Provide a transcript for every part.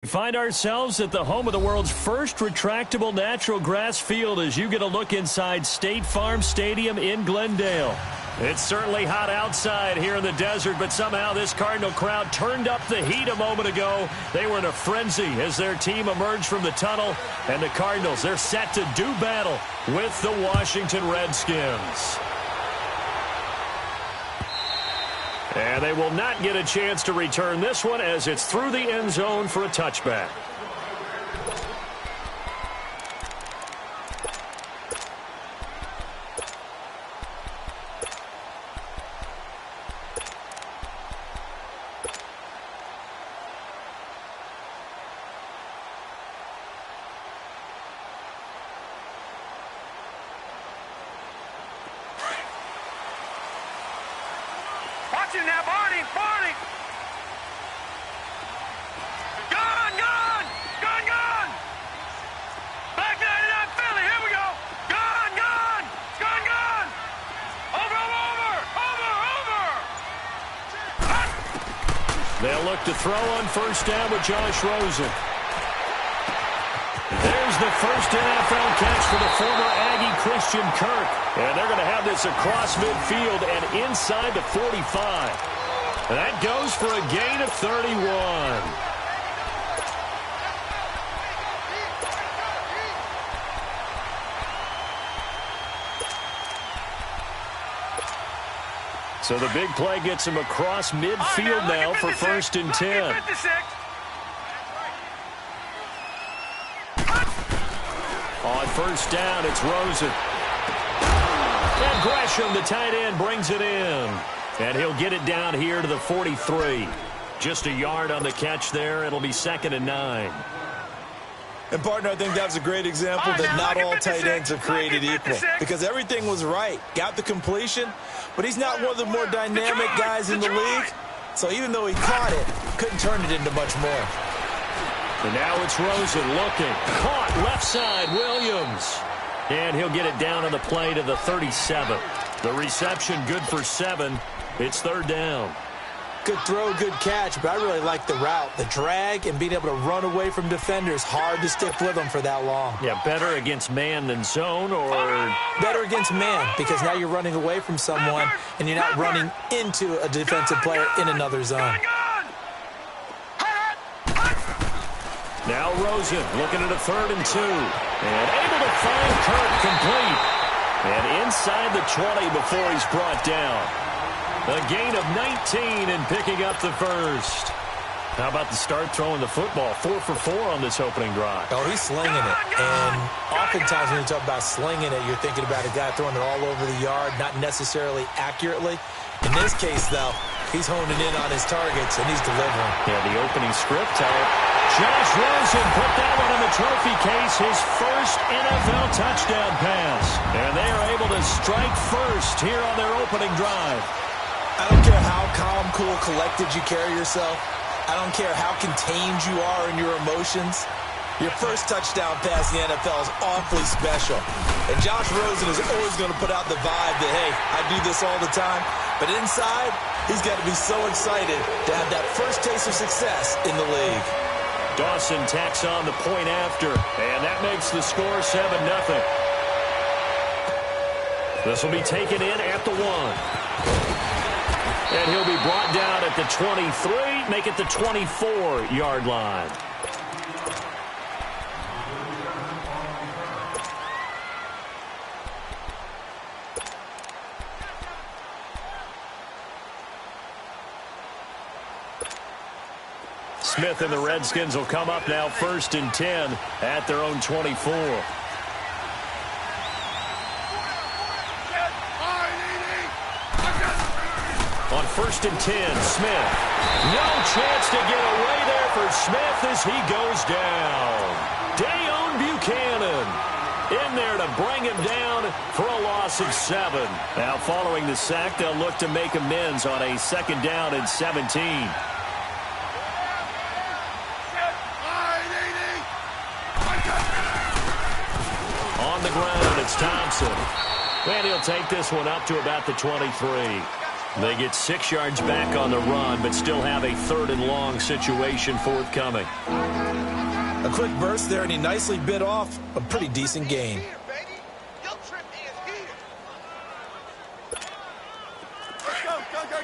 We find ourselves at the home of the world's first retractable natural grass field as you get a look inside State Farm Stadium in Glendale. It's certainly hot outside here in the desert, but somehow this Cardinal crowd turned up the heat a moment ago. They were in a frenzy as their team emerged from the tunnel, and the Cardinals, they're set to do battle with the Washington Redskins. And they will not get a chance to return this one as it's through the end zone for a touchback. Watching now, Barney! Gone! Back 99 Philly, here we go! Gone! Over! They'll look to throw on first down with Josh Rosen. There's the first NFL catch for the former Aggie Christian Kirk. And they're going to have this across midfield and inside the 45. And that goes for a gain of 31. So the big play gets him across midfield now for first and 10. On first down, it's Rosen. And Gresham, the tight end, brings it in. And he'll get it down here to the 43. Just a yard on the catch there. It'll be 2nd and 9. And, partner, I think that was a great example that not all tight ends are created equal. Because everything was right. Got the completion, but he's not one of the more dynamic guys in the league. So even though he caught it, couldn't turn it into much more. And now it's Rosen looking. Caught left side, Williams. And he'll get it down on the play to the 37. The reception good for 7. It's 3rd down. Good throw, good catch, but I really like the route. The drag and being able to run away from defenders. Hard to stick with them for that long. Yeah, better against man than zone, or better against man, because now you're running away from someone and you're not running into a defensive player in another zone. Now Rosen looking at a 3rd and 2. And able to find Kirk complete. And inside the 20 before he's brought down. A gain of 19 and picking up the first. How about the start throwing the football? 4 for 4 on this opening drive. Oh, he's slinging it. And oftentimes when you talk about slinging it, you're thinking about a guy throwing it all over the yard, not necessarily accurately. In this case, though, he's honing in on his targets, and he's delivering. Yeah, the opening script, Josh Rosen put that one in the trophy case, his first NFL touchdown pass. And they are able to strike first here on their opening drive. I don't care how calm, cool, collected you carry yourself. I don't care how contained you are in your emotions. Your first touchdown pass in the NFL is awfully special. And Josh Rosen is always going to put out the vibe that, hey, I do this all the time. But inside, he's got to be so excited to have that first taste of success in the league. Dawson tacks on the point after, and that makes the score 7-0. This will be taken in at the 1. And he'll be brought down at the 23, make it the 24-yard line. Smith and the Redskins will come up now 1st and 10 at their own 24. On 1st and 10, Smith. No chance to get away there for Smith as he goes down. Dayon Buchanan in there to bring him down for a loss of 7. Now following the sack, they'll look to make amends on a 2nd down and 17. On the ground, it's Thompson. And he'll take this one up to about the 23. They get 6 yards back on the run, but still have a 3rd and long situation forthcoming. A quick burst there, and he nicely bit off a pretty decent gain.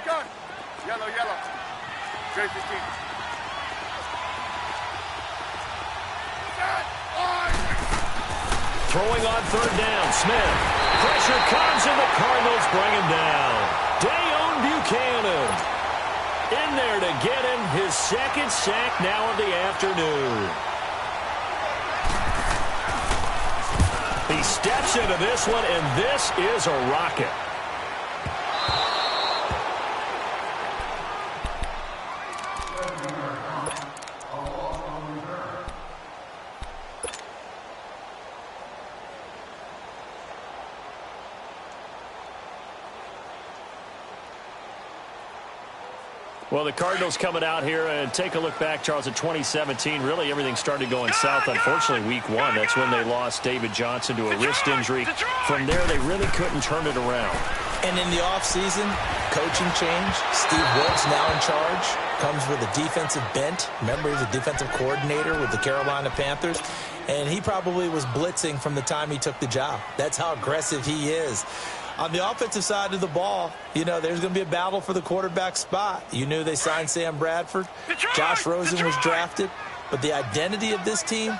Go. Yellow. Trade 15. Throwing on third down, Smith. Pressure comes, and the Cardinals bring him down. Dayon Buchanan in there to get him his second sack now of the afternoon. He steps into this one, and this is a rocket. Well, the Cardinals coming out here, and take a look back, Charles, at 2017. Really, everything started going south, unfortunately, week one. That's when they lost David Johnson to a wrist injury. From there, they really couldn't turn it around. And in the offseason, coaching change. Steve Wilkes now in charge. Comes with a defensive bent. Remember, he's a defensive coordinator with the Carolina Panthers. And he probably was blitzing from the time he took the job. That's how aggressive he is. On the offensive side of the ball, you know, there's going to be a battle for the quarterback spot. You knew they signed Sam Bradford. Josh Rosen was drafted. But the identity of this team,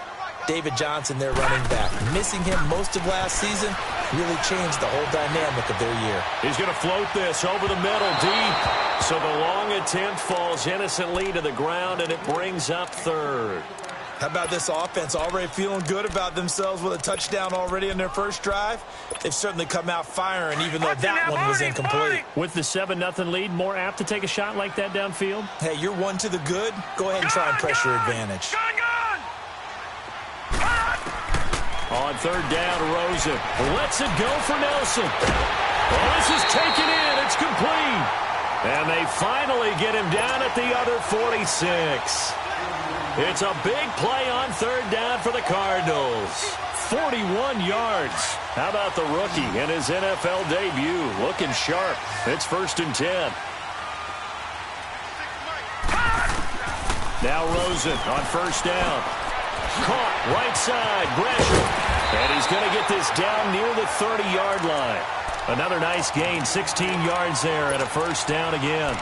David Johnson, their running back. Missing him most of last season really changed the whole dynamic of their year. He's going to float this over the middle deep. So the long attempt falls innocently to the ground, and it brings up third. How about this offense already feeling good about themselves with a touchdown already in their first drive? They've certainly come out firing, even though that one was incomplete. With the 7-0 lead, more apt to take a shot like that downfield? Hey, you're one to the good. Go ahead and try and press your advantage. On third down, Rosen lets it go for Nelson. Oh, this is taken in. It's complete. And they finally get him down at the other 46. It's a big play on third down for the Cardinals. 41 yards. How about the rookie in his NFL debut? Looking sharp. It's 1st and 10. Now Rosen on first down. Caught right side. Gresham. And he's going to get this down near the 30-yard line. Another nice gain. 16 yards there and a first down again.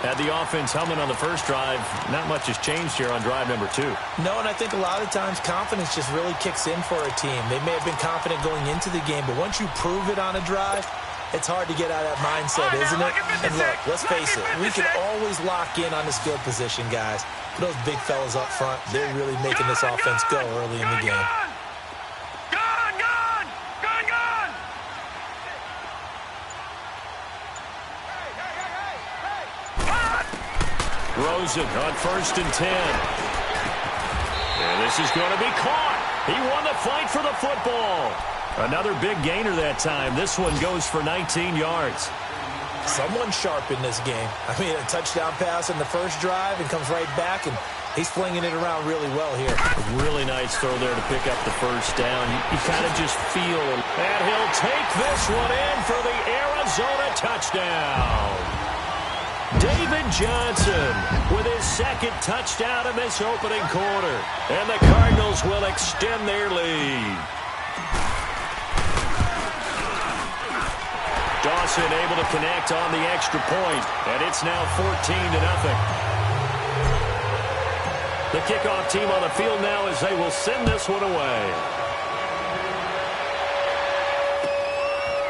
Had the offense humming on the first drive. Not much has changed here on drive number 2. No, and I think a lot of times confidence just really kicks in for a team. They may have been confident going into the game, but once you prove it on a drive, it's hard to get out of that mindset, isn't it? And look, let's face it, we can always lock in on the skill position, guys. But those big fellas up front, they're really making this offense go early in the game. Rosen on 1st and 10. And this is going to be caught. He won the fight for the football. Another big gainer that time. This one goes for 19 yards. Someone sharp in this game. I mean, a touchdown pass in the first drive and comes right back, and he's flinging it around really well here. A really nice throw there to pick up the first down. You kind of just feel it. And he'll take this one in for the Arizona touchdown. David Johnson with his second touchdown in this opening quarter. And the Cardinals will extend their lead. Dawson able to connect on the extra point. And it's now 14-0. The kickoff team on the field now as they will send this one away.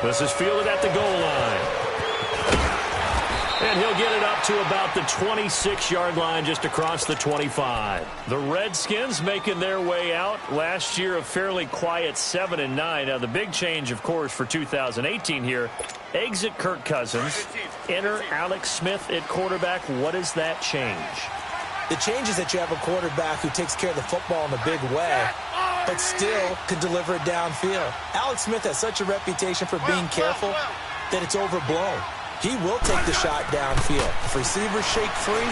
This is fielded at the goal line. And he'll get it up to about the 26-yard line just across the 25. The Redskins making their way out. Last year a fairly quiet 7-9. Now the big change, of course, for 2018 here. Exit Kirk Cousins. Enter Alex Smith at quarterback. What does that change? The change is that you have a quarterback who takes care of the football in a big way, but still can deliver it downfield. Alex Smith has such a reputation for being careful that it's overblown. He will take the shot downfield. If receivers shake free,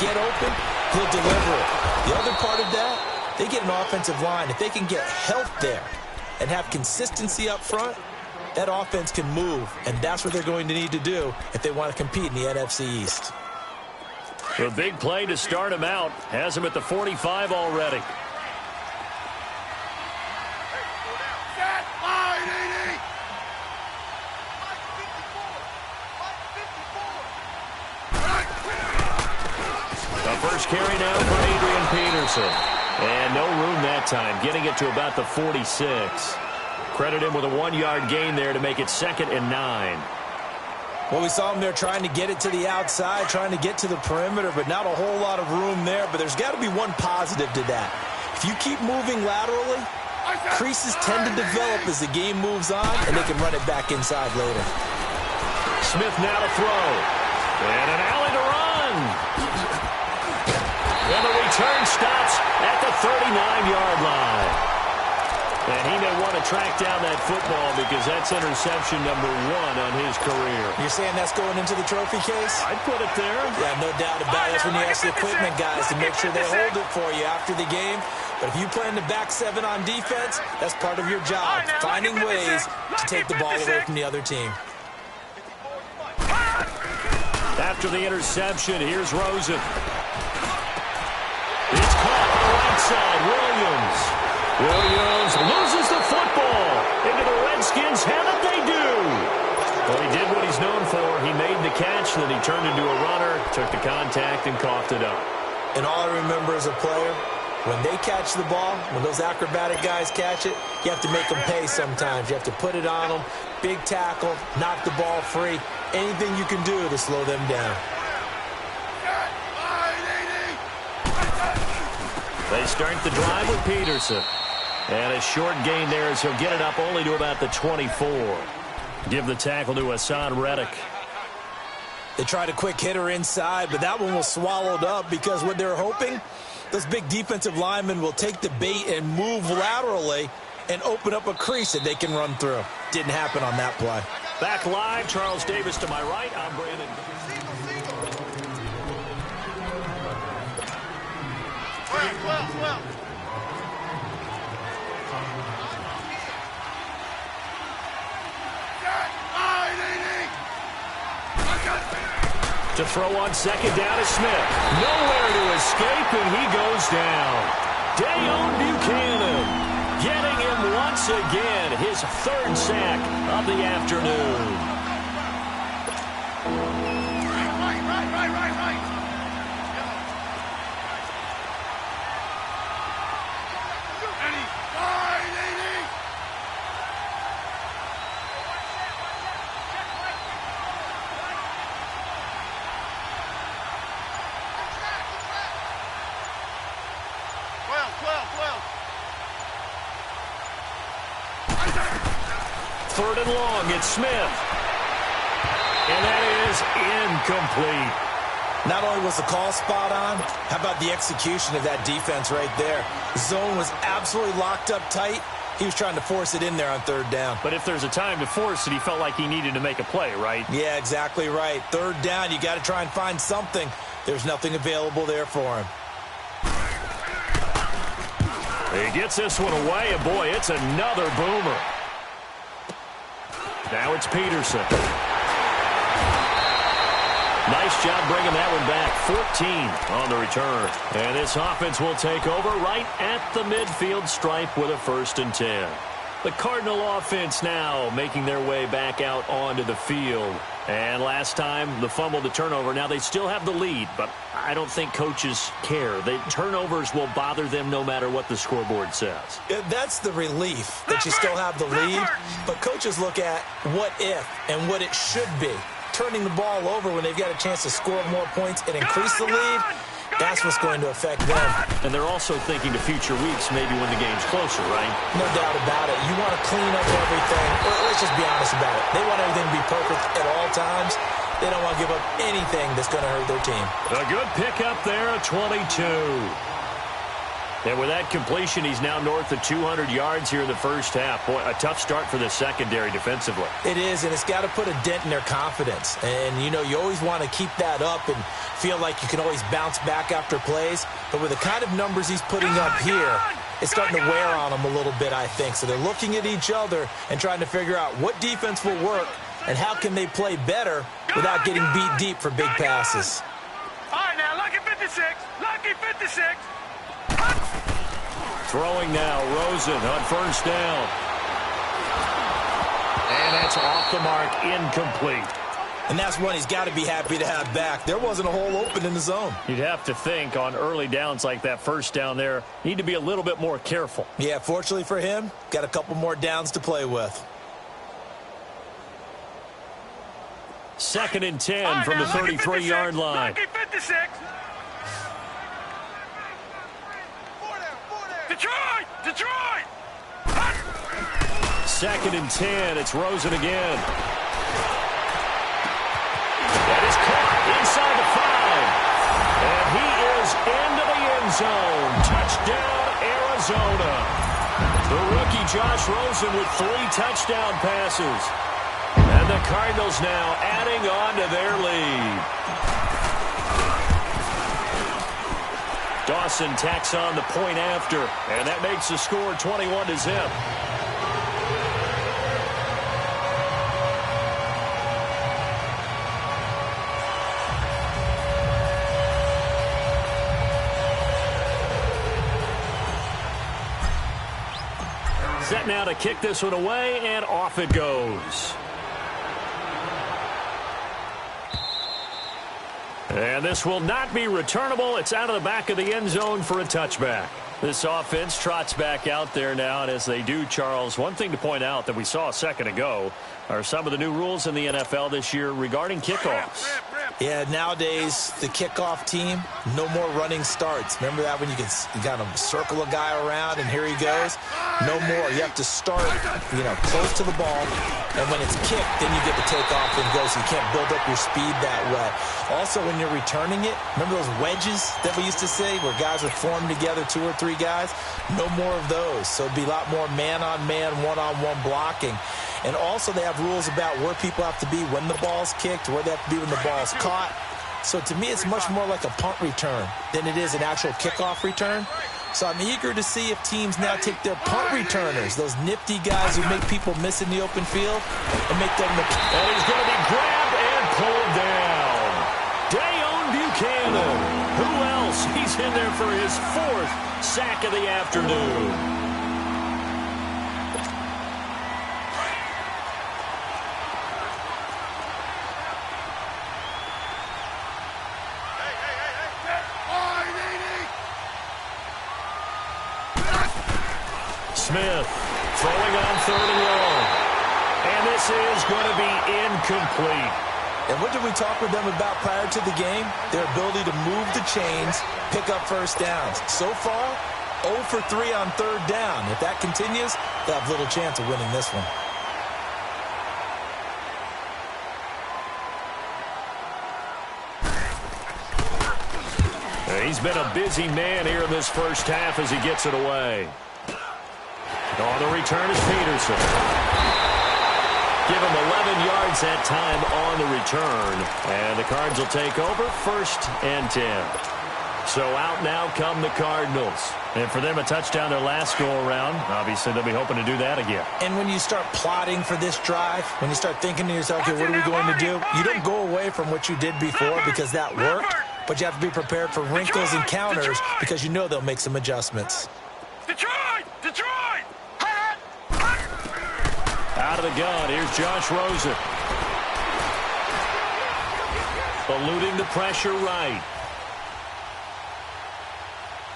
get open, he'll deliver it. The other part of that, they get an offensive line. If they can get health there and have consistency up front, that offense can move, and that's what they're going to need to do if they want to compete in the NFC East. The big play to start him out has him at the 45 already. yards carry now for Adrian Peterson. And no room that time, getting it to about the 46. Credit him with a 1-yard gain there to make it 2nd and 9. Well, we saw him there trying to get it to the outside, trying to get to the perimeter, but not a whole lot of room there. But there's got to be one positive to that. If you keep moving laterally, creases tend to develop as the game moves on, and they can run it back inside later. Smith now to throw. And an alley to run. And the return stops at the 39-yard line. And he may want to track down that football because that's interception number 1 on his career. You're saying that's going into the trophy case? I'd put it there. Yeah, no doubt about it. That's when you ask the equipment guys to make sure they hold it for you after the game. But if you play in the back 7 on defense, that's part of your job, finding ways to take the ball away from the other team. After the interception, here's Rosen. It's caught on the right side. Williams loses the football. Into the Redskins' hand that they do. Well, he did what he's known for. He made the catch, then he turned into a runner, took the contact, and coughed it up. And all I remember as a player, when they catch the ball, when those acrobatic guys catch it, you have to make them pay sometimes. You have to put it on them, big tackle, knock the ball free. Anything you can do to slow them down. They start the drive with Peterson. And a short gain there as he'll get it up only to about the 24. Give the tackle to Hassan Reddick. They tried a quick hitter inside, but that one was swallowed up because what they're hoping, those big defensive linemen will take the bait and move laterally and open up a crease that they can run through. Didn't happen on that play. Back live, Charles Davis to my right. I'm Brandon. Well. To throw on 2nd down is Smith. Nowhere to escape, and he goes down. Dayon Buchanan getting him once again, his 3rd sack of the afternoon. Right. Well. 3rd and long, it's Smith. And that is incomplete. Not only was the call spot on, how about the execution of that defense right there? The zone was absolutely locked up tight. He was trying to force it in there on 3rd down. But if there's a time to force it, he felt like he needed to make a play, right? Yeah, exactly right. 3rd down, you got to try and find something. There's nothing available there for him. He gets this one away, and boy, it's another boomer. Now it's Peterson. Nice job bringing that one back. 14 on the return. And this offense will take over right at the midfield stripe with a 1st and 10. The Cardinal offense now making their way back out onto the field. And last time, the fumble, the turnover. Now they still have the lead, but I don't think coaches care. The turnovers will bother them no matter what the scoreboard says. That's the relief that you still have the lead. But coaches look at what if and what it should be. Turning the ball over when they've got a chance to score more points and increase the lead, that's what's going to affect them. And they're also thinking to future weeks, maybe when the game's closer, right? No doubt about it. You want to clean up everything. Let's just be honest about it. They want everything to be perfect at all times. They don't want to give up anything that's going to hurt their team. A good pickup there, a 22. And with that completion, he's now north of 200 yards here in the 1st half. Boy, a tough start for the secondary defensively. It is, and it's got to put a dent in their confidence. And, you know, you always want to keep that up and feel like you can always bounce back after plays. But with the kind of numbers he's putting up here, it's starting to wear on them a little bit, I think. So they're looking at each other and trying to figure out what defense will work and how can they play better without getting beat deep for big passes. All right, now, lucky 56. Lucky 56. Throwing now, Rosen on 1st down. And that's off the mark, incomplete. And that's one he's got to be happy to have back. There wasn't a hole open in the zone. You'd have to think on early downs like that first down there, need to be a little bit more careful. Yeah, fortunately for him, got a couple more downs to play with. 2nd and 10 from the 33-yard line. 56. Detroit! Detroit! 2nd and 10. It's Rosen again. That is caught inside the 5. And he is into the end zone. Touchdown, Arizona. The rookie Josh Rosen with 3 touchdown passes. And the Cardinals now adding on to their lead. Dawson tacks on the point after, and that makes the score 21-0. Set now to kick this one away, and off it goes. And this will not be returnable. It's out of the back of the end zone for a touchback. This offense trots back out there now, and as they do, Charles, one thing to point out that we saw a second ago are some of the new rules in the NFL this year regarding kickoffs. Yeah, nowadays, the kickoff team, no more running starts. Remember that when you got to circle a guy around and here he goes? No more. You have to start, close to the ball, and when it's kicked, then you get to take off and go, so you can't build up your speed that way. Also, when you're returning it, remember those wedges that we used to say where guys would form together, 2 or 3 guys? No more of those. So it'd be a lot more man-on-man, one-on-one blocking. And also they have rules about where people have to be when the ball's kicked, where they have to be when the ball's caught. So to me, it's much more like a punt return than it is an actual kickoff return. So I'm eager to see if teams now take their punt returners, those nifty guys who make people miss in the open field, and make them the... And he's going to be grabbed and pulled down. Dayon Buchanan. Who else? He's in there for his 4th sack of the afternoon. Smith throwing on 3rd and long. And this is going to be incomplete. And what did we talk with them about prior to the game? Their ability to move the chains, pick up first downs. So far, 0 for 3 on 3rd down. If that continues, they'll have little chance of winning this one. He's been a busy man here in this first half as he gets it away. On the return is Peterson. Give him 11 yards that time on the return. And the Cards will take over 1st and 10. So out now come the Cardinals. And for them, a touchdown their last go-around. Obviously, they'll be hoping to do that again. And when you start plotting for this drive, when you start thinking to yourself, okay, what are we going to do? You don't go away from what you did before because that worked. But you have to be prepared for wrinkles and counters because you know they'll make some adjustments. Detroit! Detroit! Out of the gun, here's Josh Rosen. Eluding the pressure right.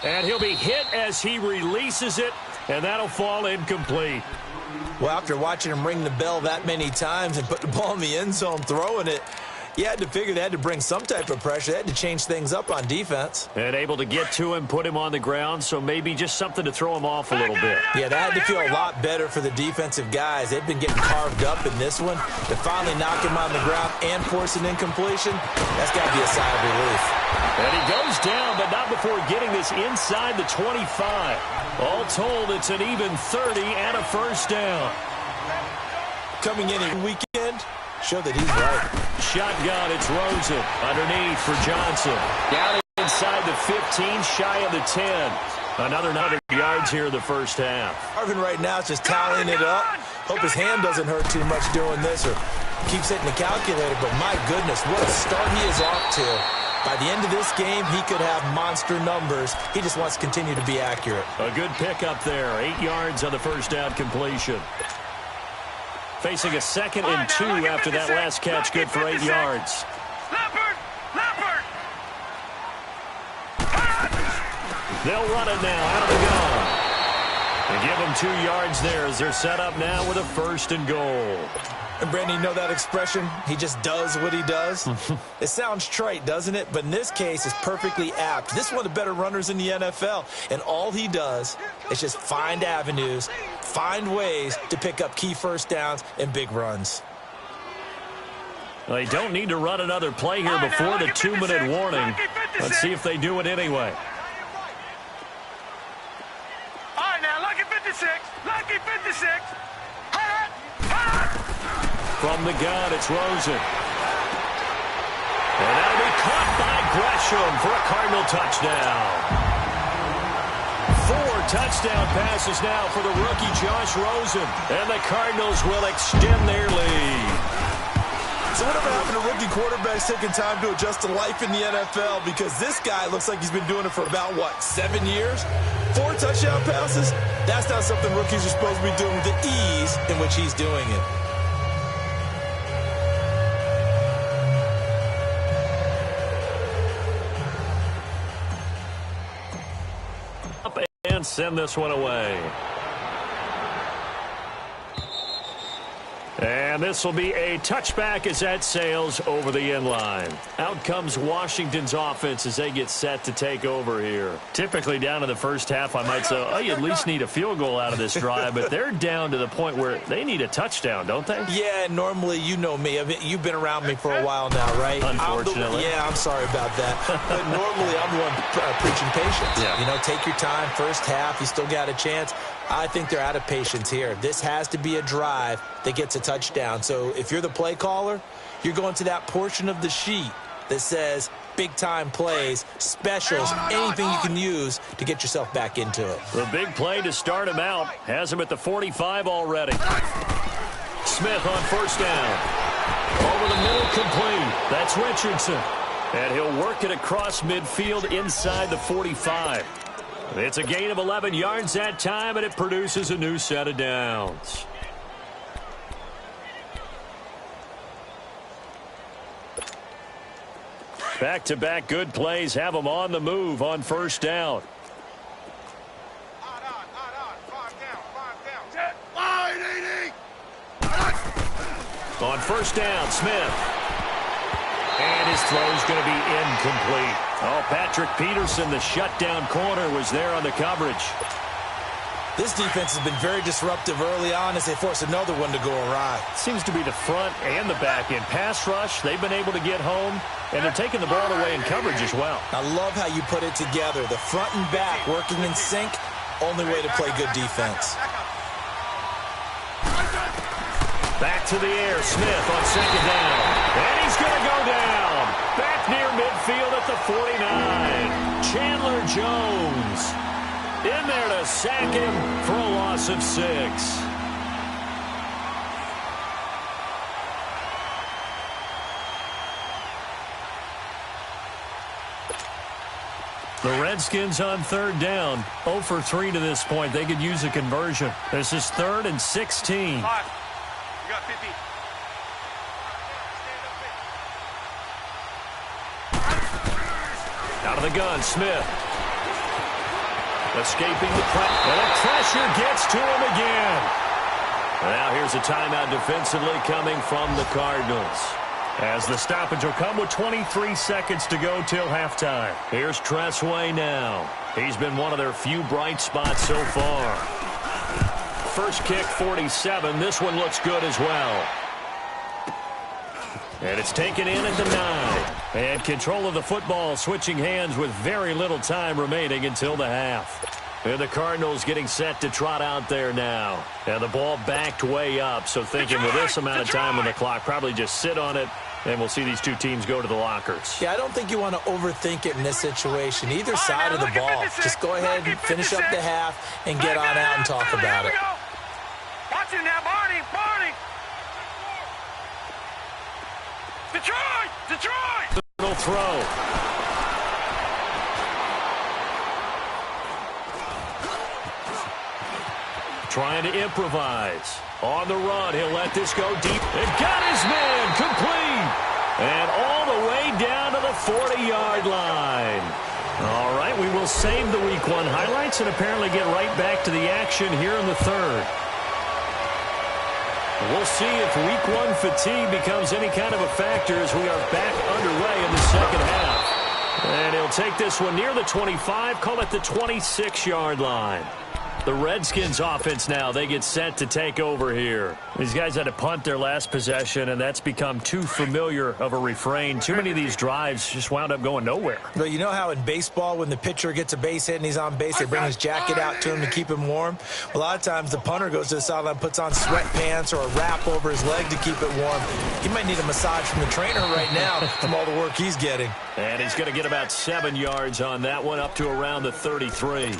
And he'll be hit as he releases it, and that'll fall incomplete. Well, after watching him ring the bell that many times and put the ball in the end zone throwing it, you had to figure they had to bring some type of pressure. They had to change things up on defense. And able to get to him, put him on the ground, so maybe just something to throw him off a little bit. Yeah, that had to feel a lot better for the defensive guys. They've been getting carved up in this one. To finally knock him on the ground and force an incompletion, that's got to be a sigh of relief. And he goes down, but not before getting this inside the 25. All told, it's an even 30 and a first down. Coming in weekend, show that he's right. Shotgun, it's Rosen. Underneath for Johnson. Down inside the 15, shy of the 10. Another 900 yards here in the first half. Marvin right now is just tallying it up. Hope his hand doesn't hurt too much doing this or keeps hitting the calculator. But my goodness, what a start he is off to. By the end of this game, he could have monster numbers. He just wants to continue to be accurate. A good pickup there. 8 yards on the first down completion. facing a 2nd and 2 after that last catch, good for 8 yards. They'll run it now out of the gun. And give them 2 yards there as they're set up now with a 1st and goal. And Brandon, you know that expression? He just does what he does. It sounds trite, doesn't it? But in this case, it's perfectly apt. This is one of the better runners in the NFL. And all he does is just find avenues, find ways to pick up key first downs and big runs. They don't need to run another play here before the 2-minute warning. Let's see if they do it anyway. All right, now, lucky 56. Lucky 56. From the gun, it's Rosen. And that'll be caught by Gresham for a Cardinal touchdown. 4 touchdown passes now for the rookie Josh Rosen. And the Cardinals will extend their lead. So whatever happened to rookie quarterbacks taking time to adjust to life in the NFL? Because this guy looks like he's been doing it for about, 7 years? 4 touchdown passes? That's not something rookies are supposed to be doing with the ease in which he's doing it. And send this one away. And this will be a touchback as that sails over the end line. Out comes Washington's offense as they get set to take over here. Typically down in the first half, I might say, oh, you at least need a field goal out of this drive, but they're down to the point where they need a touchdown, don't they? Yeah, normally, you know me. You've been around me for a while now, right? Unfortunately. I'm sorry about that. But normally, I'm the one preaching patience. Yeah. You know, take your time. First half, you still got a chance. I think they're out of patience here. This has to be a drive that gets a touchdown. So if you're the play caller, you're going to that portion of the sheet that says big-time plays, specials, anything you can use to get yourself back into it. The big play to start him out has him at the 45 already. Smith on first down. Over the middle, complete. That's Richardson. And he'll work it across midfield inside the 45. It's a gain of 11 yards that time, and it produces a new set of downs. Back-to-back good plays have them on the move on first down. On first down, Smith. And his throw's going to be incomplete. Oh, Patrick Peterson, the shutdown corner, was there on the coverage. This defense has been very disruptive early on as they force another one to go awry. Seems to be the front and the back end. Pass rush, they've been able to get home, and they're taking the ball away in coverage as well. I love how you put it together. The front and back working in sync, only way to play good defense. Back to the air, Smith on second down. And he's going to go down. Back near midfield at the 49. Chandler Jones in there to sack him for a loss of 6. The Redskins on third down. 0 for 3 to this point. They could use a conversion. This is 3rd and 16. You got 50. Out of the gun, Smith. Escaping the pressure. And the pressure gets to him again. Now here's a timeout defensively coming from the Cardinals. As the stoppage will come with 23 seconds to go till halftime. Here's Tressway now. He's been one of their few bright spots so far. First kick, 47. This one looks good as well. And it's taken in at the 9. And control of the football switching hands with very little time remaining until the half. And the Cardinals getting set to trot out there now. And the ball backed way up. So thinking with this amount of time on the clock, probably just sit on it. And we'll see these two teams go to the lockers. Yeah, I don't think you want to overthink it in this situation. Either side of the ball. Just go ahead and finish up the half and get on out and talk about it. Watch it now, Barney. Detroit! Little throw. Trying to improvise. On the run, he'll let this go deep. And got his man complete. And all the way down to the 40-yard line. All right, we will save the Week 1 highlights and apparently get right back to the action here in the third. We'll see if Week 1 fatigue becomes any kind of a factor as we are back underway in the second half. And he'll take this one near the 25, call it the 26-yard line. The Redskins offense now, they get set to take over here. These guys had to punt their last possession, and that's become too familiar of a refrain. Too many of these drives just wound up going nowhere. But you know how in baseball, when the pitcher gets a base hit and he's on base, they bring his jacket out to him to keep him warm? A lot of times the punter goes to the sideline, puts on sweatpants or a wrap over his leg to keep it warm. He might need a massage from the trainer right now from all the work he's getting. And he's going to get about 7 yards on that one, up to around the 33.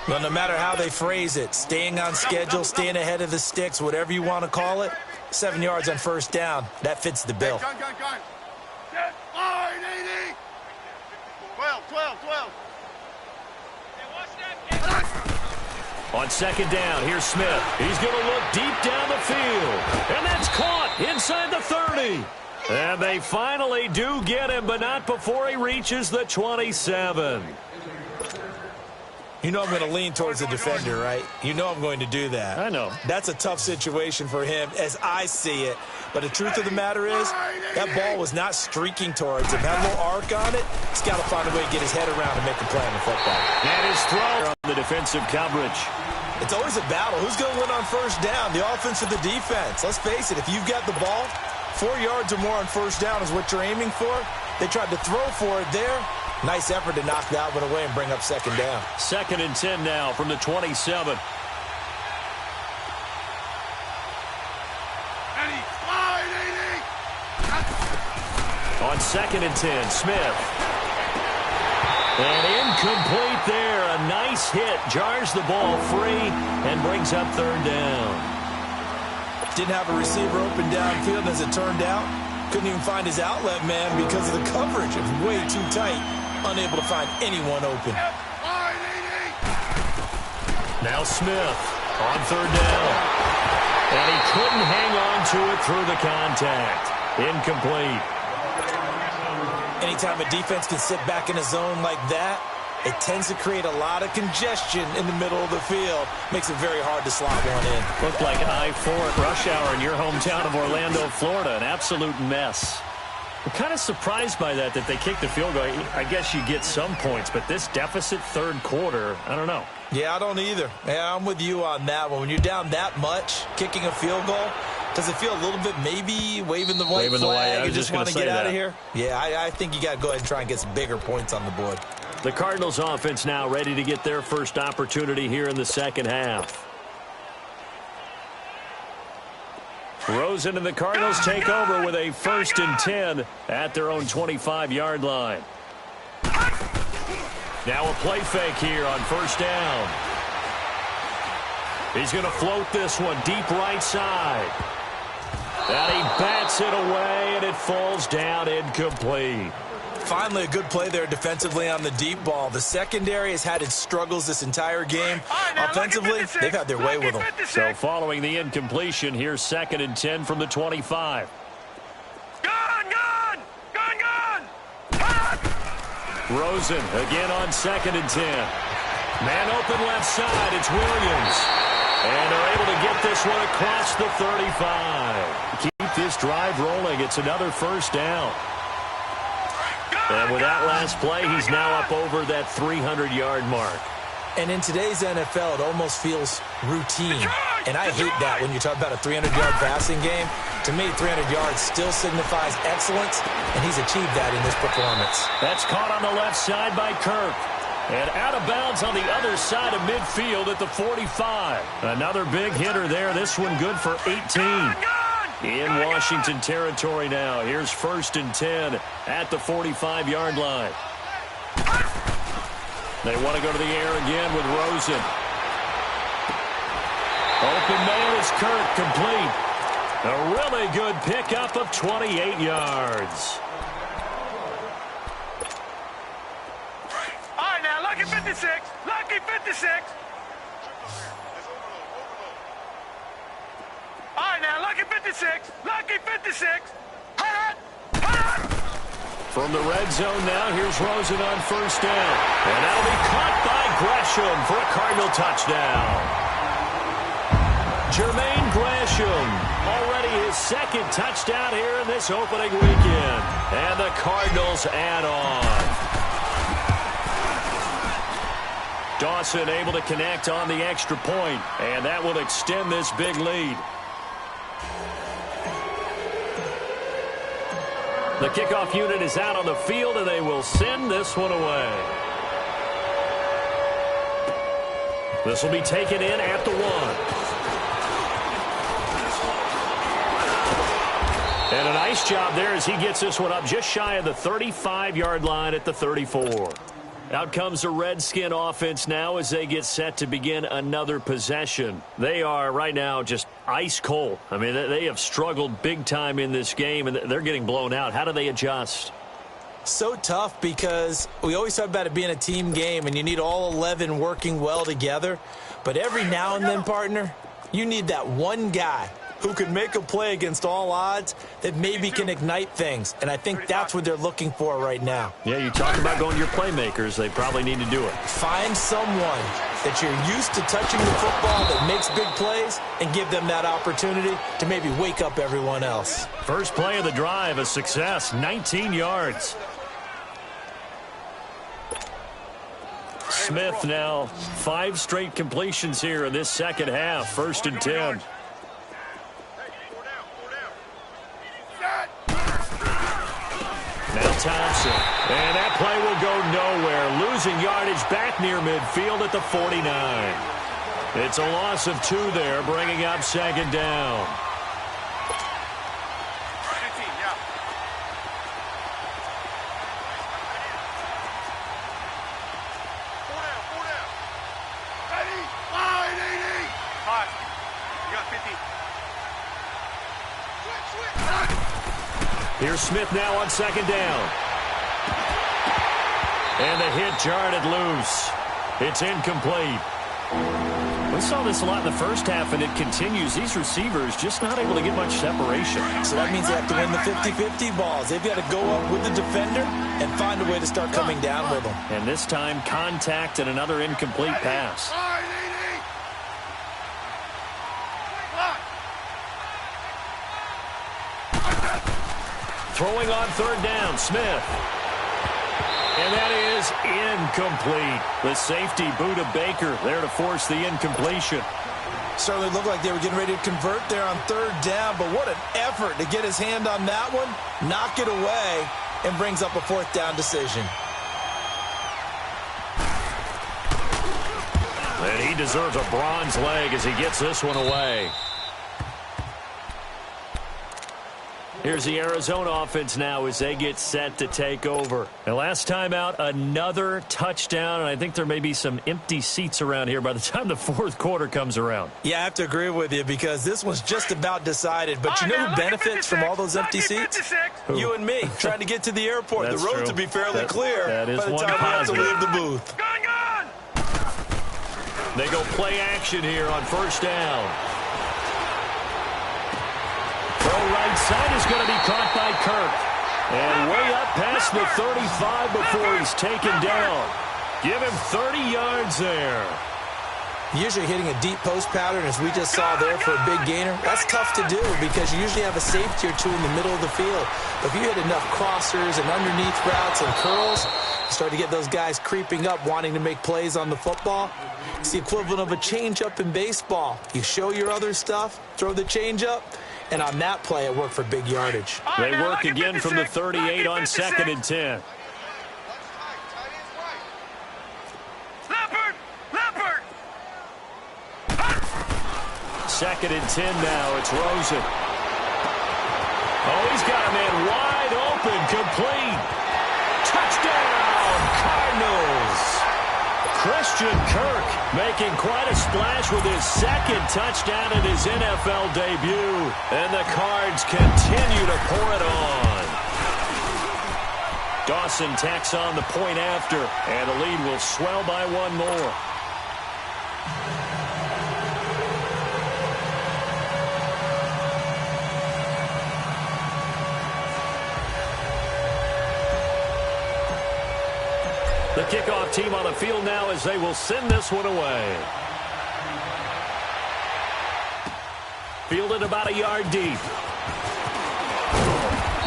Well, no matter how they phrase it, staying on schedule, staying ahead of the sticks, whatever you want to call it, 7 yards on first down, that fits the bill. Gun. 80. 12. On second down, here's Smith. He's going to look deep down the field. And that's caught inside the 30. And they finally do get him, but not before he reaches the 27. You know I'm going to lean towards the defender, right? You know I'm going to do that. I know. That's a tough situation for him as I see it. But the truth of the matter is, that ball was not streaking towards him. Had a little arc on it. He's got to find a way to get his head around and make a play on the football. And his throw on the defensive coverage. It's always a battle. Who's going to win on first down, the offense or the defense? Let's face it, if you've got the ball, 4 yards or more on first down is what you're aiming for. They tried to throw for it there. Nice effort to knock that one away and bring up second down. 2nd and 10 now from the 27. On 2nd and 10, Smith. And incomplete there. A nice hit. Jars the ball free and brings up 3rd down. Didn't have a receiver open downfield, as it turned out. Couldn't even find his outlet man because of the coverage. It was way too tight. Unable to find anyone open. Now Smith on 3rd down. And he couldn't hang on to it through the contact. Incomplete. Anytime a defense can sit back in a zone like that, it tends to create a lot of congestion in the middle of the field. Makes it very hard to slot one in. Looked like I-4 at rush hour in your hometown of Orlando, Florida. An absolute mess. I'm kind of surprised by that they kicked the field goal. I guess you get some points, but this deficit 3rd quarter, I don't know. Yeah, I don't either. Yeah, I'm with you on that one. When you're down that much, kicking a field goal, does it feel a little bit maybe waving the white flag? You just want to get out of here? Yeah, I think you got to go ahead and try and get some bigger points on the board. The Cardinals offense now ready to get their first opportunity here in the second half. Rosen and the Cardinals take over with a 1st and 10 at their own 25-yard line. Now a play fake here on 1st down. He's going to float this one deep right side. And he bats it away, and it falls down incomplete. Finally, a good play there defensively on the deep ball. The secondary has had its struggles this entire game. Offensively, they've had their way with them. So following the incompletion, here's 2nd and 10 from the 25. Gun! Rosen again on 2nd and 10. Man open left side, it's Williams. And they're able to get this one across the 35. Keep this drive rolling. It's another 1st down. And with that last play, he's now up over that 300-yard mark. And in today's NFL, it almost feels routine. And I hate that when you talk about a 300-yard passing game. To me, 300 yards still signifies excellence, and he's achieved that in this performance. That's caught on the left side by Kirk. And out of bounds on the other side of midfield at the 45. Another big hitter there. This one good for 18. In Washington territory now. Here's 1st and 10 at the 45-yard line. They want to go to the air again with Rosen. Open man is Kirk, complete. A really good pickup of 28 yards. All right, now, lucky 56. Lucky 56. 56. Lucky 56. Hot. Hot. From the red zone now, here's Rosen on first down. And that'll be caught by Gresham for a Cardinal touchdown. Jermaine Gresham, already his second touchdown here in this opening weekend. And the Cardinals add on. Dawson able to connect on the extra point, and that will extend this big lead. The kickoff unit is out on the field, and they will send this one away. This will be taken in at the 1. And a nice job there as he gets this one up just shy of the 35-yard line at the 34. Out comes the Redskin offense now as they get set to begin another possession. They are right now just ice cold. I mean, they have struggled big time in this game, and they're getting blown out. How do they adjust? So tough because we always talk about it being a team game, and you need all 11 working well together. But every now and then, partner, you need that one guy who can make a play against all odds that maybe can ignite things. And I think that's what they're looking for right now. Yeah, you talk about going to your playmakers. They probably need to do it. Find someone that you're used to touching the football that makes big plays and give them that opportunity to maybe wake up everyone else. First play of the drive, a success, 19 yards. Smith now 5 straight completions here in this second half. 1st and 10. Now Thompson. And that play will go nowhere. Losing yardage back near midfield at the 49. It's a loss of 2 there, bringing up 2nd down. Here's Smith now on 2nd down. And the hit jarred it loose. It's incomplete. We saw this a lot in the first half, and it continues. These receivers just not able to get much separation. So that means they have to win the 50-50 balls. They've got to go up with the defender and find a way to start coming down with them. And this time, contact and another incomplete pass. Throwing on 3rd down, Smith. And that is incomplete. The safety, Buda Baker, there to force the incompletion. Certainly looked like they were getting ready to convert there on 3rd down, but what an effort to get his hand on that one, knock it away, and brings up a 4th down decision. And he deserves a bronze leg as he gets this one away. Here's the Arizona offense now as they get set to take over. And last time out, another touchdown, and I think there may be some empty seats around here by the time the 4th quarter comes around. Yeah, I have to agree with you because this one's just about decided. But you know who benefits from all those empty seats? Who? You and me, trying to get to the airport. That's the roads true. will be fairly clear that is by the one time we have to positive. leave the booth. Gun! They go play action here on 1st down. Throw right side is going to be caught by Kirk. And way up past the 35 before he's taken down. Give him 30 yards there. Usually hitting a deep post pattern, as we just saw there for a big gainer, that's tough to do because you usually have a safety or 2 in the middle of the field. But if you hit enough crossers and underneath routes and curls, you start to get those guys creeping up, wanting to make plays on the football. It's the equivalent of a changeup in baseball. You show your other stuff, throw the changeup, and on that play, it worked for big yardage. They work again from the 38 on 2nd and 10. Leopard! 2nd and 10 now. It's Rosen. Oh, he's got a man wide open, complete. Touchdown, Cardinals. Christian Kirk making quite a splash with his 2nd touchdown in his NFL debut. And the Cards continue to pour it on. Dawson tacks on the point after, and the lead will swell by 1 more. The kickoff team on the field now as they will send this one away. Fielded about a yard deep.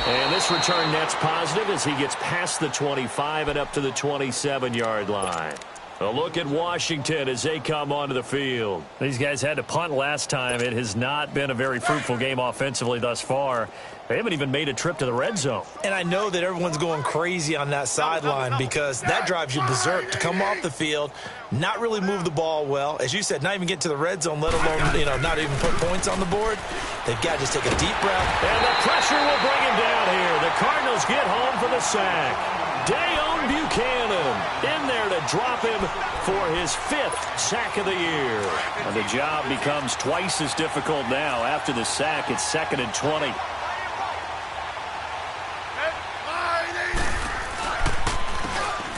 And this return net's positive as he gets past the 25 and up to the 27-yard line. A look at Washington as they come onto the field. These guys had to punt last time. It has not been a very fruitful game offensively thus far. They haven't even made a trip to the red zone. And I know that everyone's going crazy on that sideline because that drives you berserk to come off the field, not really move the ball well. As you said, not even get to the red zone, let alone, not even put points on the board. They've got to just take a deep breath. And the pressure will bring him down here. The Cardinals get home for the sack. Dayon Buchanan in there to drop him for his 5th sack of the year. And the job becomes twice as difficult now. After the sack, it's 2nd and 20.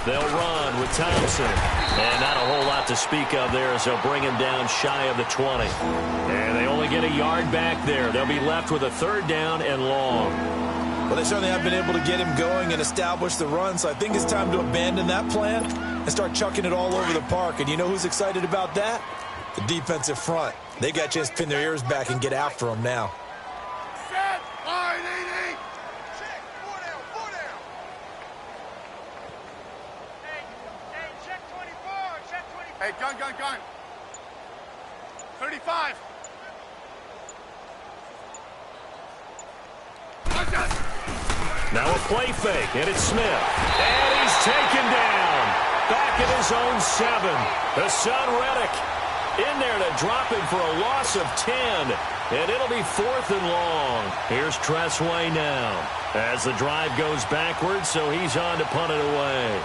They'll run with Thompson. And not a whole lot to speak of there as they'll bring him down shy of the 20. And they only get a yard back there. They'll be left with a 3rd down and long. Well, they certainly have been able to get him going and establish the run, so I think it's time to abandon that plan and start chucking it all over the park. And you know who's excited about that? The defensive front. They got a chance to pin their ears back and get after him now. Hey, gun. 35. Now a play fake, and it's Smith. And he's taken down. Back at his own 7. Hassan Reddick in there to drop him for a loss of 10. And it'll be 4th and long. Here's Tressway now. As the drive goes backwards, so he's on to punt it away.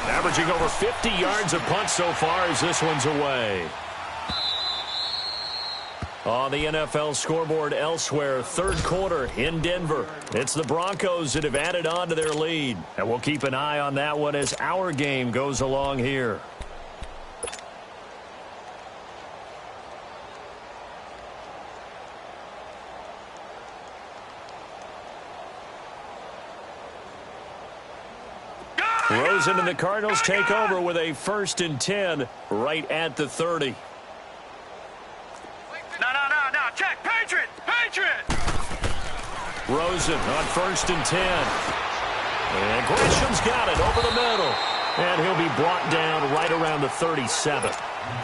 Averaging over 50 yards of punt so far as this one's away. On the NFL scoreboard elsewhere, 3rd quarter in Denver. It's the Broncos that have added on to their lead. And we'll keep an eye on that one as our game goes along here. Rosen and the Cardinals take over with a 1st and 10 right at the 30. No. Check. Patriot. Rosen on 1st and 10. And Gresham's got it over the middle. And he'll be brought down right around the 37.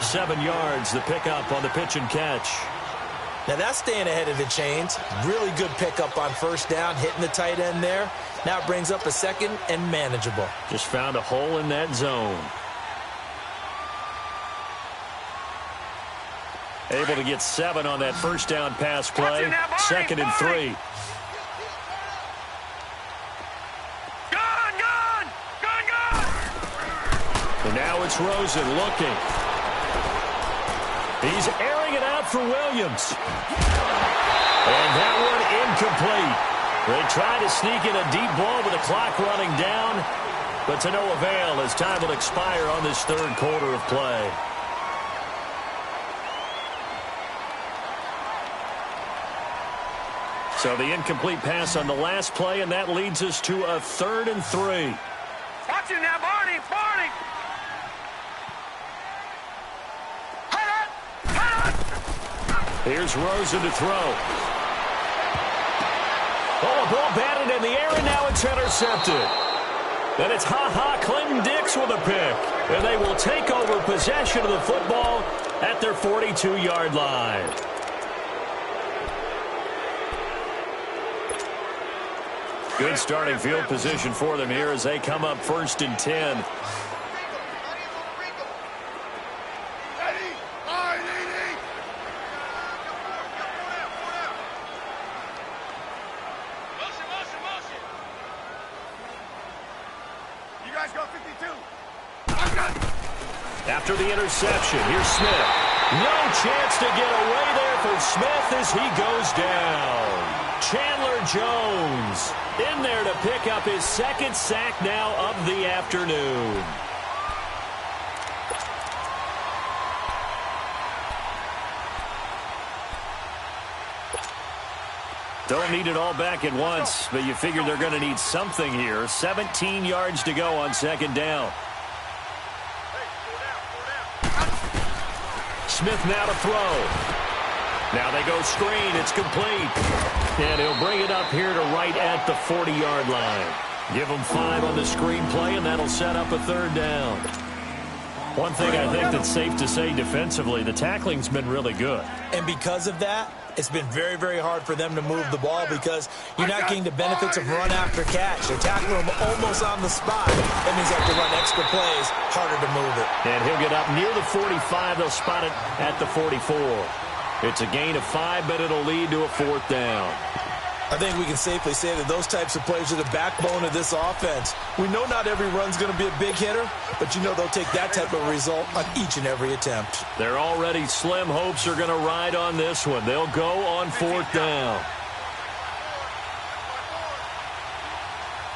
7 yards, the pickup on the pitch and catch. Now that's staying ahead of the chains. Really good pickup on 1st down, hitting the tight end there. Now it brings up a 2nd and manageable. Just found a hole in that zone. Able to get 7 on that 1st down pass play. 2nd and 3. Gun! And now it's Rosen looking. He's airing it out for Williams. And that one incomplete. They tried to sneak in a deep ball with the clock running down, but to no avail as time will expire on this 3rd quarter of play. So the incomplete pass on the last play, and that leads us to a 3rd and 3. Watch it now, Barney! Here's Rosen to throw. Oh, a ball batted in the air, and now it's intercepted. And it's Clinton Dix with a pick. And they will take over possession of the football at their 42-yard line. Good starting field position for them here as they come up 1st and 10. After the interception, here's Smith. No chance to get away there for Smith as he goes down. Chandler Jones in there to pick up his 2nd sack now of the afternoon. Don't need it all back at once, but you figure they're going to need something here. 17 yards to go on second down. Smith now to throw. Now they go screen. It's complete. And he'll bring it up here to right at the 40-yard line. Give them 5 on the screen play, and that'll set up a third down. One thing I think that's safe to say defensively, the tackling's been really good. And because of that, it's been very, very hard for them to move the ball because you're not getting the benefits of run after catch. They're tackling them almost on the spot. That means they have to run extra plays, harder to move it. And he'll get up near the 45. They'll spot it at the 44. It's a gain of 5, but it'll lead to a fourth down. I think we can safely say that those types of plays are the backbone of this offense. We know not every run's going to be a big hitter, but you know they'll take that type of result on each and every attempt. Their already slim hopes are going to ride on this one. They'll go on fourth down.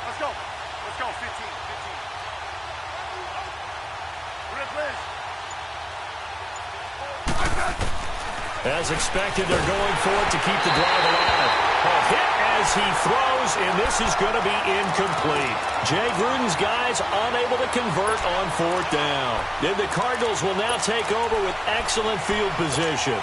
Let's go. Let's go. 15. As expected, they're going for it to keep the drive alive. A hit as he throws, and this is going to be incomplete. Jay Gruden's guys unable to convert on fourth down. Then the Cardinals will now take over with excellent field position.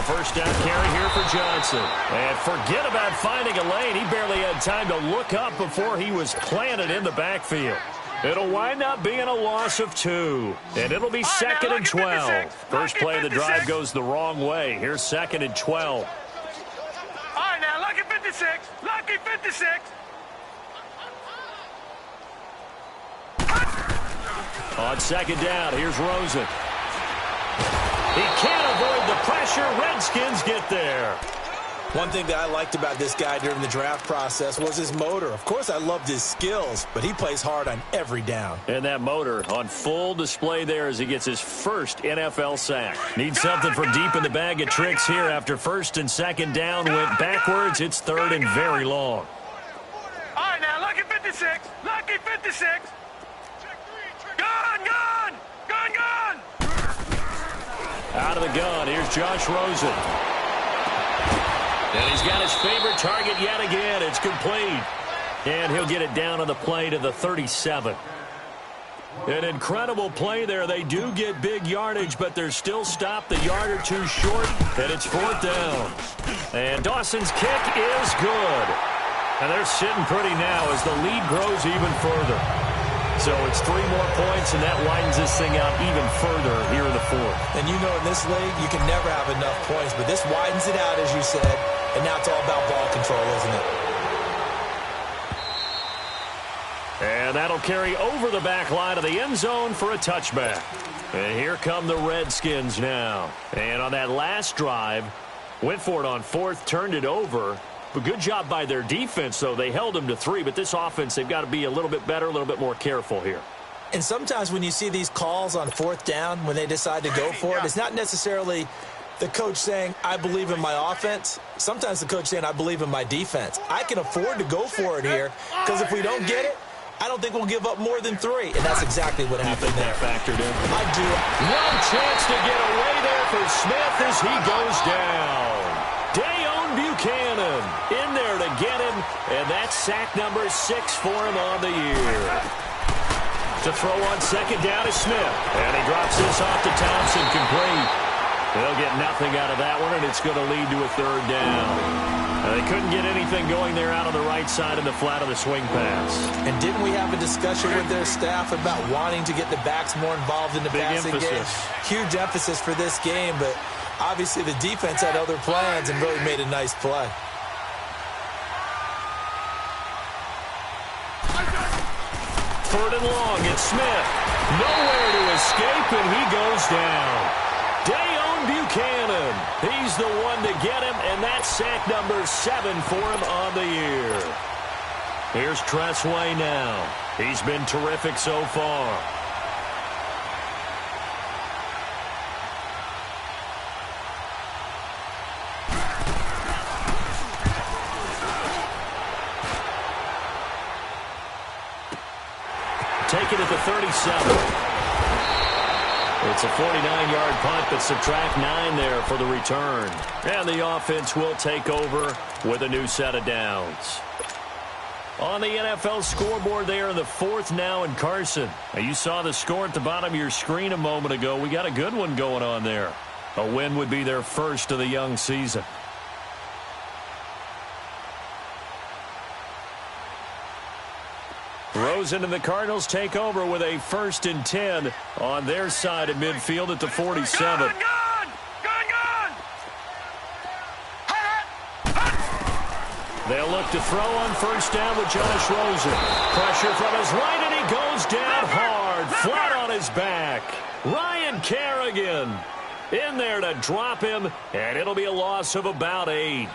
First down carry here for Johnson. And forget about finding a lane. He barely had time to look up before he was planted in the backfield. It'll wind up being a loss of 2. And it'll be second and 12. First play of the drive goes the wrong way. Here's second and 12. All right, now, lucky 56. Lucky 56. On second down, here's Rosen. He can't avoid the pressure. Redskins get there. One thing that I liked about this guy during the draft process was his motor. Of course, I loved his skills, but he plays hard on every down. And that motor on full display there as he gets his first NFL sack. Needs something from deep in the bag of tricks here after first and second down went backwards. It's third and very long. All right, now, lucky 56. Lucky 56. Gun, gun. Gun, gun. Out of the gun, here's Josh Rosen. And he's got his favorite target yet again. It's complete. And he'll get it down on the play to the 37. An incredible play there. They do get big yardage, but they're still stopped a yard or two short, and it's fourth down. And Dawson's kick is good. And they're sitting pretty now as the lead grows even further. So it's 3 more points, and that widens this thing out even further here in the fourth. And you know in this league, you can never have enough points, but this widens it out, as you said, and now it's all about ball control, isn't it? And that'll carry over the back line of the end zone for a touchback. And here come the Redskins now. And on that last drive, went for it on fourth, turned it over. But good job by their defense, though. They held them to 3, but this offense, they've got to be a little bit better, a little bit more careful here. And sometimes when you see these calls on fourth down, when they decide to go for it, it's not necessarily the coach saying, I believe in my offense. Sometimes the coach saying, I believe in my defense. I can afford to go for it here, because if we don't get it, I don't think we'll give up more than 3. And that's exactly what happened there. Factored in. I do. No chance to get away there for Smith as he goes down. Buchanan in there to get him, and that's sack number 6 for him on the year. To throw on second down is Smith, and he drops this off to Thompson, complete. They'll get nothing out of that one, and it's going to lead to a third down. They couldn't get anything going there out on the right side in the flat of the swing pass. And didn't we have a discussion with their staff about wanting to get the backs more involved in the passing game? Huge emphasis for this game, but obviously the defense had other plans and really made a nice play. Third and long, it's Smith. Nowhere to escape, and he goes down. Buchanan, he's the one to get him, and that's sack number 7 for him on the year. Here's Tressway now. He's been terrific so far. take it at the 37. It's a 49-yard punt, but subtract 9 there for the return. And the offense will take over with a new set of downs. On the NFL scoreboard there in the 4th now in Carson. Now you saw the score at the bottom of your screen a moment ago. We got a good one going on there. A win would be their first of the young season. Rosen and the Cardinals take over with a 1st and 10 on their side of midfield at the 47. They'll look to throw on 1st down with Josh Rosen. Pressure from his right, and he goes down hard, flat on his back. Ryan Kerrigan in there to drop him, and it'll be a loss of about 8.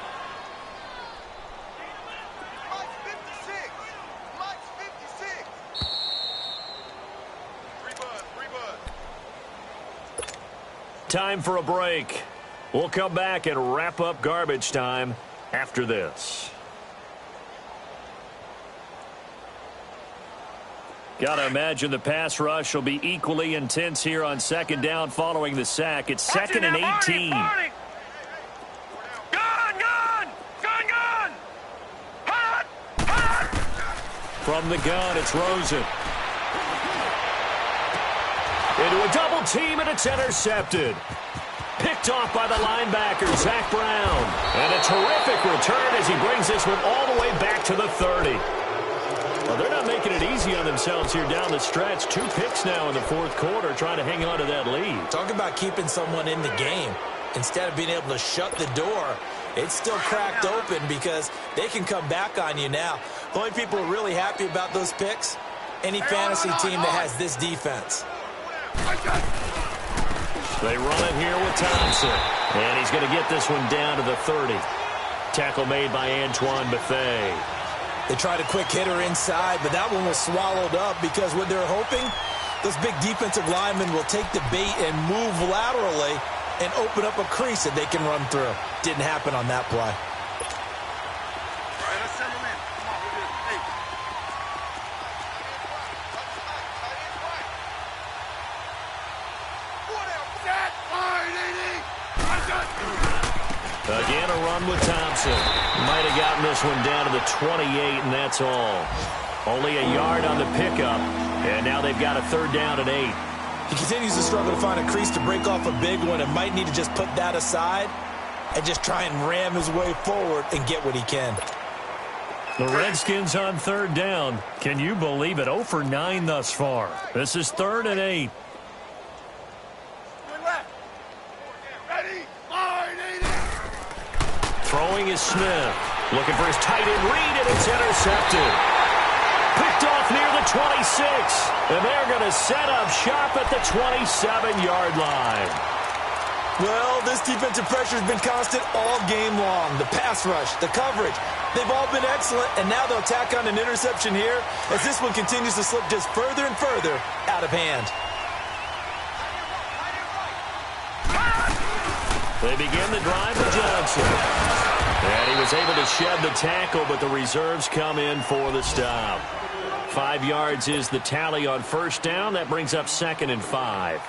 Time for a break. We'll come back and wrap up garbage time after this. Got to imagine the pass rush will be equally intense here on 2nd down following the sack. It's 2nd and 18. From the gun, it's Rosen. Into a double team, and it's intercepted. Picked off by the linebacker, Zach Brown. And a terrific return as he brings this one all the way back to the 30. Well, they're not making it easy on themselves here down the stretch. 2 picks now in the 4th quarter, trying to hang on to that lead. Talk about keeping someone in the game. Instead of being able to shut the door, it's still cracked open because they can come back on you now. The only people who are really happy about those picks, any fantasy team that has this defense. They run it here with Thompson. And he's going to get this one down to the 30. Tackle made by Antoine Bethea. They tried a quick hitter inside, but that one was swallowed up because what they're hoping, those big defensive linemen will take the bait and move laterally and open up a crease that they can run through. Didn't happen on that play. Again, a run with Thompson. Might have gotten this one down to the 28, and that's all. Only a yard on the pickup, and now they've got a 3rd down and 8. He continues to struggle to find a crease to break off a big one and might need to just put that aside and just try and ram his way forward and get what he can. The Redskins on 3rd down. Can you believe it? 0 for 9 thus far. This is 3rd and 8. Throwing is Smith. Looking for his tight end read, and it's intercepted. Picked off near the 26. And they're going to set up shop at the 27-yard line. Well, this defensive pressure has been constant all game long. The pass rush, the coverage, they've all been excellent, and now they'll tack on an interception here as this one continues to slip just further and further out of hand. They begin the drive with Johnson. And he was able to shed the tackle, but the reserves come in for the stop. 5 yards is the tally on 1st down. That brings up 2nd and 5.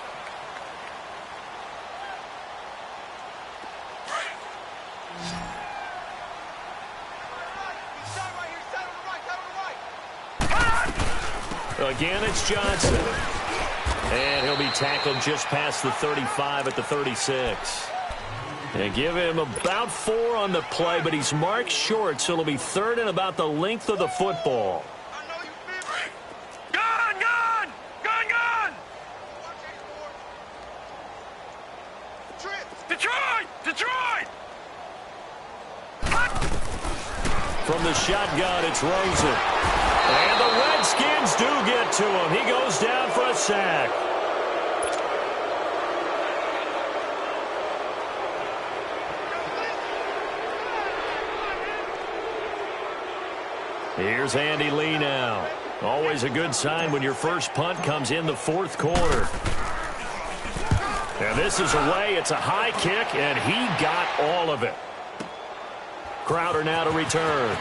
Again, it's Johnson. And he'll be tackled just past the 35 at the 36. And give him about 4 on the play, but he's marked short, so it'll be 3rd and about the length of the football. Gun! Gun! Gun! Gun! Detroit! Detroit! From the shotgun, it's Rosen. And the Redskins do get to him. He goes down for a sack. Here's Andy Lee now. Always a good sign when your first punt comes in the 4th quarter. And this is away. It's a high kick, and he got all of it. Crowder now to return.